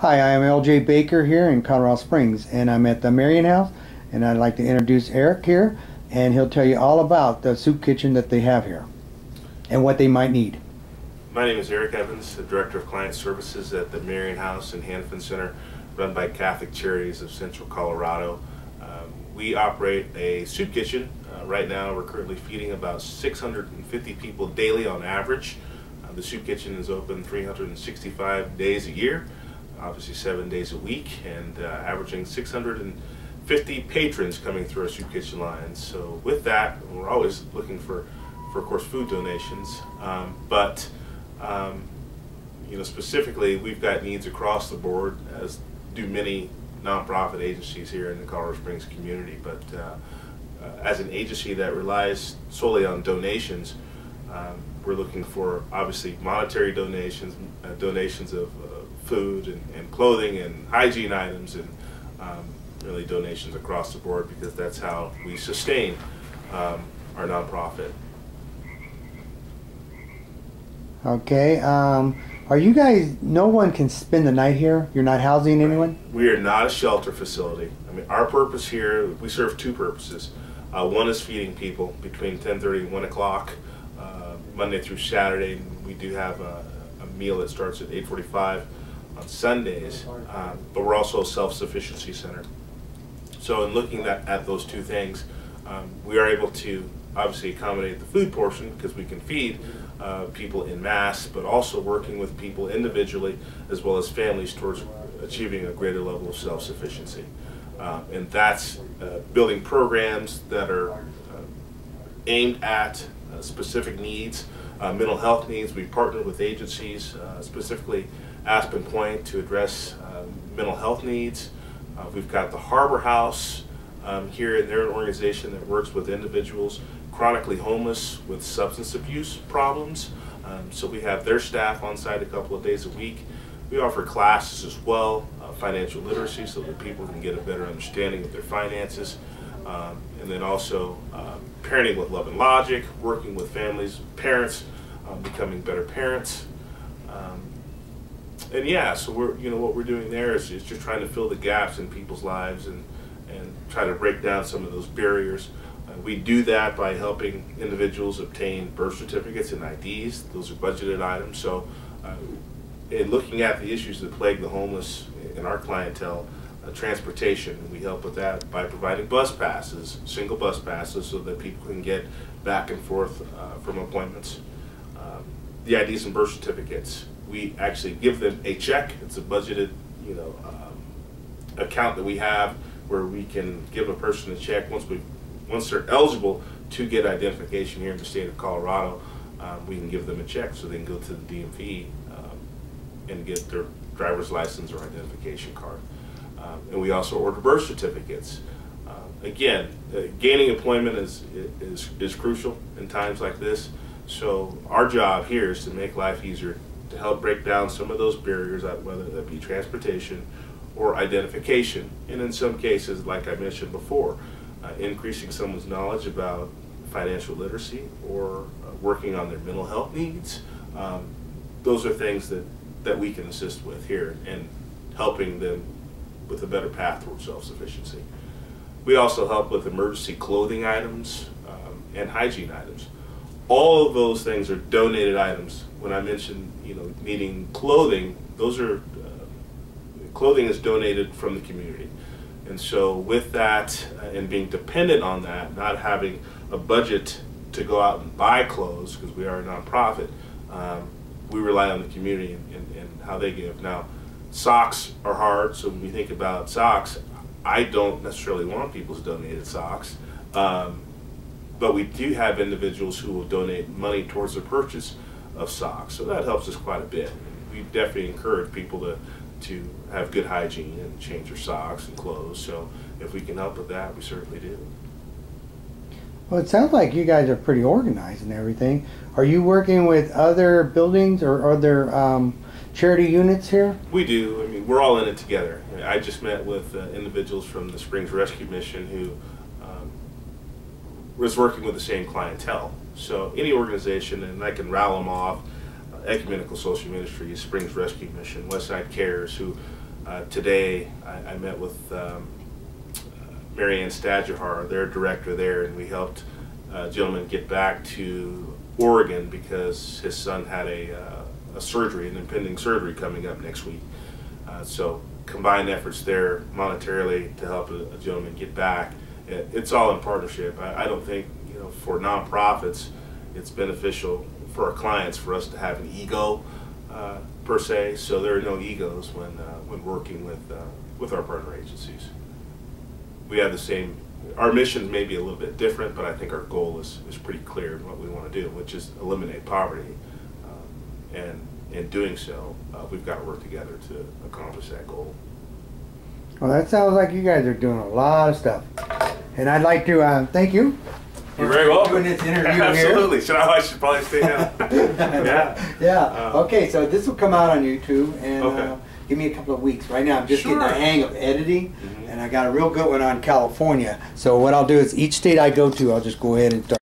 Hi, I am LJ Baker here in Colorado Springs, and I'm at the MARIAN house, and I'd like to introduce Eric here, and he'll tell you all about the soup kitchen that they have here and what they might need. My name is Eric Evans, the Director of Client Services at the MARIAN House and Hanfin Center, run by Catholic Charities of Central Colorado. We operate a soup kitchen. Right now we're currently feeding about 650 people daily on average. The soup kitchen is open 365 days a year, obviously 7 days a week, and averaging 650 patrons coming through our soup kitchen lines. So with that, we're always looking for of course, food donations, but specifically, we've got needs across the board, as do many nonprofit agencies here in the Colorado Springs community. But as an agency that relies solely on donations, we're looking for obviously monetary donations, donations of food and clothing and hygiene items, and really donations across the board, because that's how we sustain our nonprofit. Okay, are you guys, no one can spend the night here? You're not housing anyone? We are not a shelter facility. I mean, our purpose here, we serve two purposes. One is feeding people between 10:30 and 1 o'clock, Monday through Saturday. We do have a meal that starts at 8:45 on Sundays, but we're also a self-sufficiency center. So in looking at those two things, we are able to obviously accommodate the food portion, because we can feed people in mass, but also working with people individually as well as families towards achieving a greater level of self-sufficiency. And that's building programs that are aimed at specific needs, mental health needs. We partnered with agencies, specifically Aspen Point, to address mental health needs. We've got the Harbor House here, and they're an organization that works with individuals chronically homeless with substance abuse problems. So we have their staff on site a couple of days a week. We offer classes as well, financial literacy, so that people can get a better understanding of their finances. And then also parenting with love and logic, working with families, parents, becoming better parents. And yeah, so what we're doing there is just trying to fill the gaps in people's lives and try to break down some of those barriers. We do that by helping individuals obtain birth certificates and IDs. Those are budgeted items. So in looking at the issues that plague the homeless in our clientele, transportation, we help with that by providing bus passes, single bus passes, so that people can get back and forth from appointments. The IDs and birth certificates, we actually give them a check. It's a budgeted account that we have, where we can give a person a check once they're eligible to get identification here in the state of Colorado. We can give them a check so they can go to the DMV and get their driver's license or identification card. And we also order birth certificates. Again, gaining employment is crucial in times like this. So our job here is to make life easier, to help break down some of those barriers, whether that be transportation or identification, and in some cases, like I mentioned before, increasing someone's knowledge about financial literacy or working on their mental health needs. Those are things that we can assist with here, and helping them with a better path towards self-sufficiency. We also help with emergency clothing items and hygiene items. All of those things are donated items. When I mentioned needing clothing, those are clothing is donated from the community. And so with that, and being dependent on that, not having a budget to go out and buy clothes, because we are a nonprofit, we rely on the community and how they give. Now, socks are hard, so when we think about socks, I don't necessarily want people's donated socks, but we do have individuals who will donate money towards the purchase of socks, so that helps us quite a bit. We definitely encourage people to have good hygiene and change their socks and clothes. So if we can help with that, we certainly do. Well, it sounds like you guys are pretty organized and everything. Are you working with other buildings or other charity units here? We do. I mean, we're all in it together. I just met with individuals from the Springs Rescue Mission who was working with the same clientele. So any organization, and I can rattle them off, Ecumenical Social Ministries, Springs Rescue Mission, Westside Cares, who Today, I met with MARIAN, their director there, and we helped a gentleman get back to Oregon because his son had a surgery, an impending surgery coming up next week. So combined efforts there monetarily to help a gentleman get back. It's all in partnership. I don't think, for nonprofits, it's beneficial for our clients for us to have an ego per se. So there are no egos when working with our partner agencies. We have the same. Our missions may be a little bit different, but I think our goal is pretty clear in what we want to do, which is eliminate poverty. And in doing so, we've got to work together to accomplish that goal. Well, that sounds like you guys are doing a lot of stuff. And I'd like to thank you. You're very welcome. Doing this interview Absolutely. here. I should probably stay down. Yeah. Yeah. Okay, so this will come out on YouTube, and Okay. give me a couple of weeks. Right now, I'm just Sure. getting the hang of editing, and I got a real good one on California. So what I'll do is each state I go to, I'll just go ahead and start.